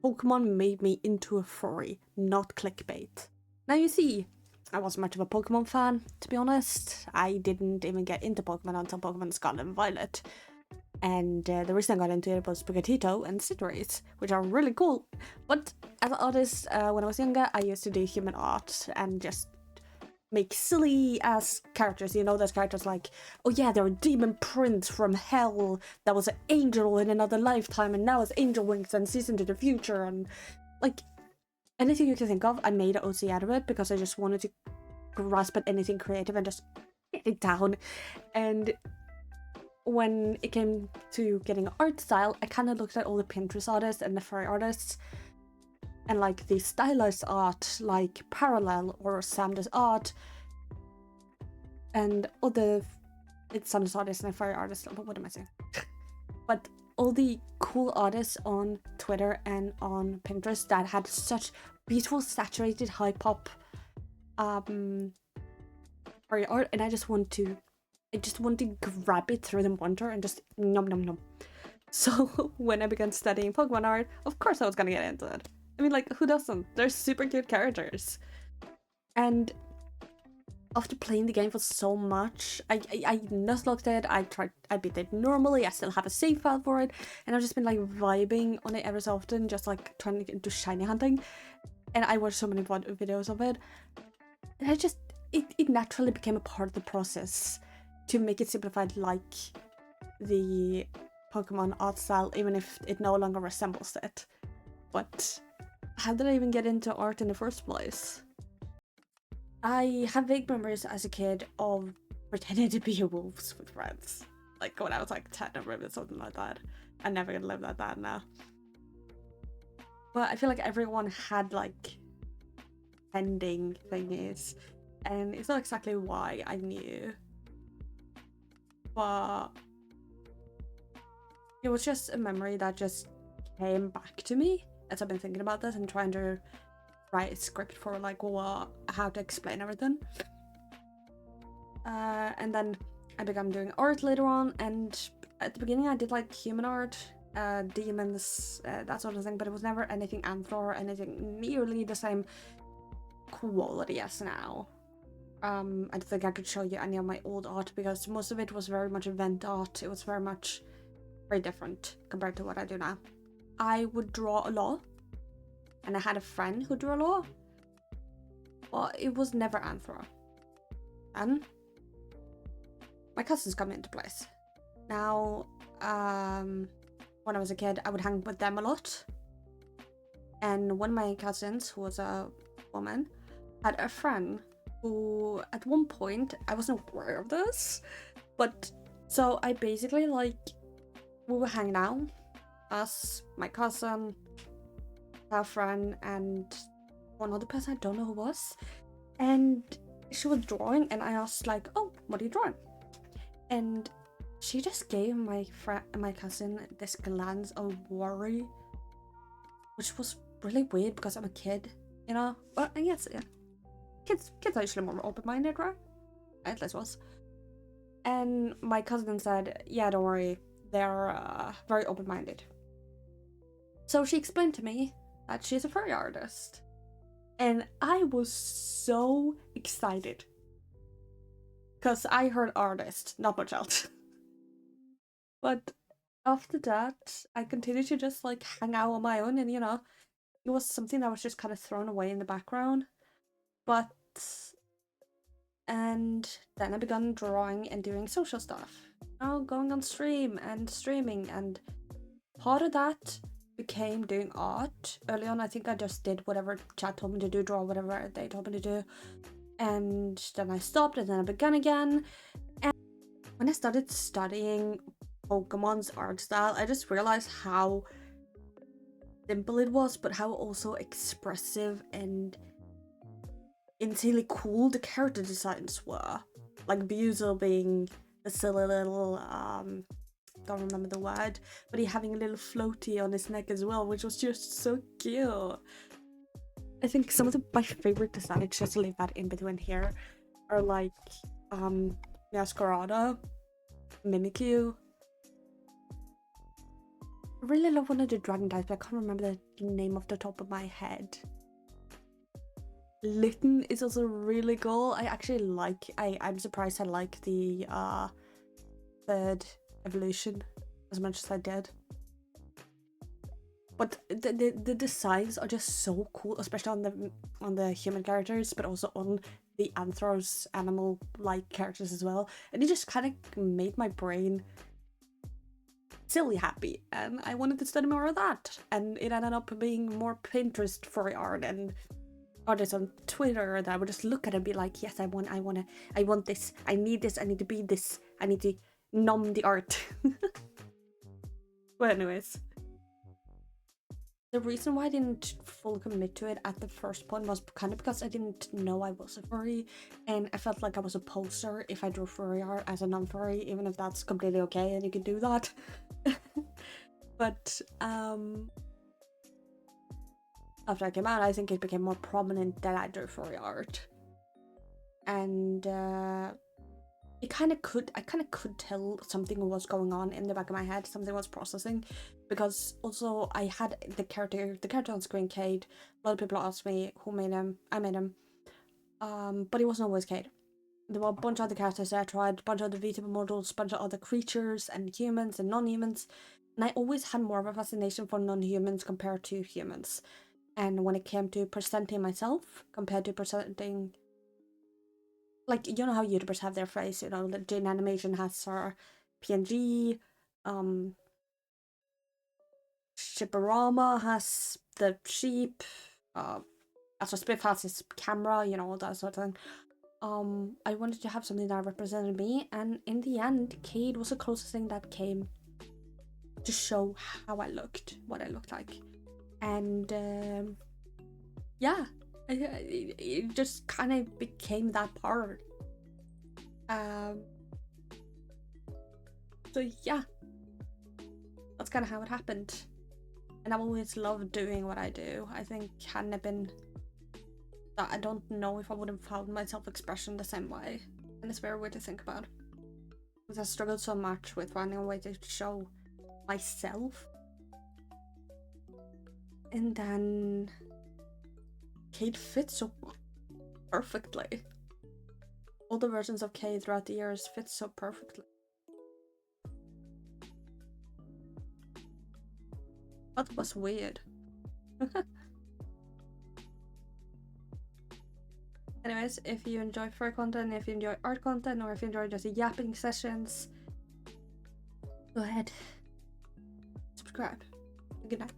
Pokemon made me into a furry, not clickbait. Now you see, I wasn't much of a Pokemon fan, to be honest. I didn't even get into Pokemon until Pokemon Scarlet and Violet. And the reason I got into it was Pikachu and Cinderace, which are really cool. But as an artist, when I was younger, I used to do human art and just make silly ass characters. You know, those characters like, oh yeah, they're a demon prince from hell that was an angel in another lifetime and now has angel wings and sees into the future, and like anything you can think of. I made an OC out of it because I just wanted to grasp at anything creative and just get it down. And when it came to getting an art style, I kind of looked at all the Pinterest artists and the furry artists and like the stylized art like Parallel or Samda's art and all the Samda's artists and furry artists. What am I saying? But all the cool artists on Twitter and on Pinterest that had such beautiful saturated high pop furry art, and I just want to grab it through the wonder and just nom nom nom. So when I began studying Pokemon art, of course I was gonna get into it. I mean, like, who doesn't? They're super cute characters. And after playing the game for so much, I nuzlocked it, I beat it normally, I still have a save file for it, and I've just been like vibing on it every so often, just like trying to get into shiny hunting. And I watched so many videos of it, and it naturally became a part of the process to make it simplified like the Pokemon art style, even if it no longer resembles it. But how did I even get into art in the first place? I have vague memories as a kid of pretending to be wolves with friends. Like when I was like 10 or something like that. I'm never gonna live like that now. But I feel like everyone had like pending thingies, and it's not exactly why I knew. But it was just a memory that just came back to me as I've been thinking about this and trying to write a script for like how to explain everything. And then I began doing art later on, and at the beginning I did like human art, demons, that sort of thing, but it was never anything anthro or anything nearly the same quality as now. I don't think I could show you any of my old art because most of it was very much event art. It was very different compared to what I do now. I would draw a lot, and I had a friend who drew a lot, but it was never anthro. And my cousins come into place. Now, when I was a kid, I would hang with them a lot, and one of my cousins, who was a woman, had a friend who at one point, I wasn't aware of this, but so I basically like, we were hanging out, us, my cousin, her friend, and one other person I don't know who was, and she was drawing, and I asked like, oh, what are you drawing? And she just gave my cousin this glance of worry, which was really weird because I'm a kid, you know. But I guess, yeah, kids are usually more open-minded, right? At least was. And my cousin said, yeah, don't worry, they're very open-minded. So she explained to me that she's a furry artist, and I was so excited because I heard artist, not much else. But after that, I continued to just like hang out on my own, and you know, it was something that was just kind of thrown away in the background. And then I began drawing and doing social stuff. Going on stream and streaming, and part of that became doing art. Early on, I think I just did whatever chat told me to do, draw whatever they told me to do. And then I stopped, and then I began again. And when I started studying Pokemon's art style, I just realized how simple it was, but how also expressive and insanely cool the character designs were. Like Buzel being the silly little don't remember the word, but he having a little floaty on his neck as well, which was just so cute. I think some of my favorite designs, just to leave that in between here, are like Masquerada, Mimikyu, really love one of the dragon types, but I can't remember the name off the top of my head. Litten is also really cool. I actually like, I'm surprised I like the third evolution as much as I did. But the designs are just so cool, especially on the human characters, but also on the Anthros animal-like characters as well. And it just kind of made my brain silly happy, and I wanted to study more of that. And it ended up being more Pinterest furry art and artists on Twitter that I would just look at and be like, yes, I want this, I need this, I need to be this, I need to numb the art. But anyways, the reason why I didn't fully commit to it at the first point was kind of because I didn't know I was a furry, and I felt like I was a poser if I drew furry art as a non-furry, even if that's completely okay and you can do that. But after I came out, I think it became more prominent that I drew furry art, and I kind of could tell something was going on in the back of my head, something was processing, because also I had the character on screen, Cade. A lot of people asked me who made him. I made him, but it wasn't always Cade. There were a bunch of other characters that I tried, a bunch of other VTuber models, a bunch of other creatures and humans and non-humans, and I always had more of a fascination for non-humans compared to humans. And when it came to presenting myself compared to presenting, like, you know how YouTubers have their face, you know, Jane Animation has her PNG, Shipperama has the sheep, Astro Spiff has his camera, you know, all that sort of thing. I wanted to have something that represented me, and in the end, Cade was the closest thing that came to show how I looked, what I looked like. And yeah, it just kind of became that part. So yeah, that's kind of how it happened. And I've always loved doing what I do. I think hadn't it been that, I don't know if I would have found my self-expression the same way. And it's very weird to think about, because I struggled so much with finding a way to show myself. And then Cade fits so perfectly. All the versions of Cade throughout the years fit so perfectly. That was weird. Anyways, if you enjoy furry content, if you enjoy art content, or if you enjoy just yapping sessions, go ahead, subscribe. Good night.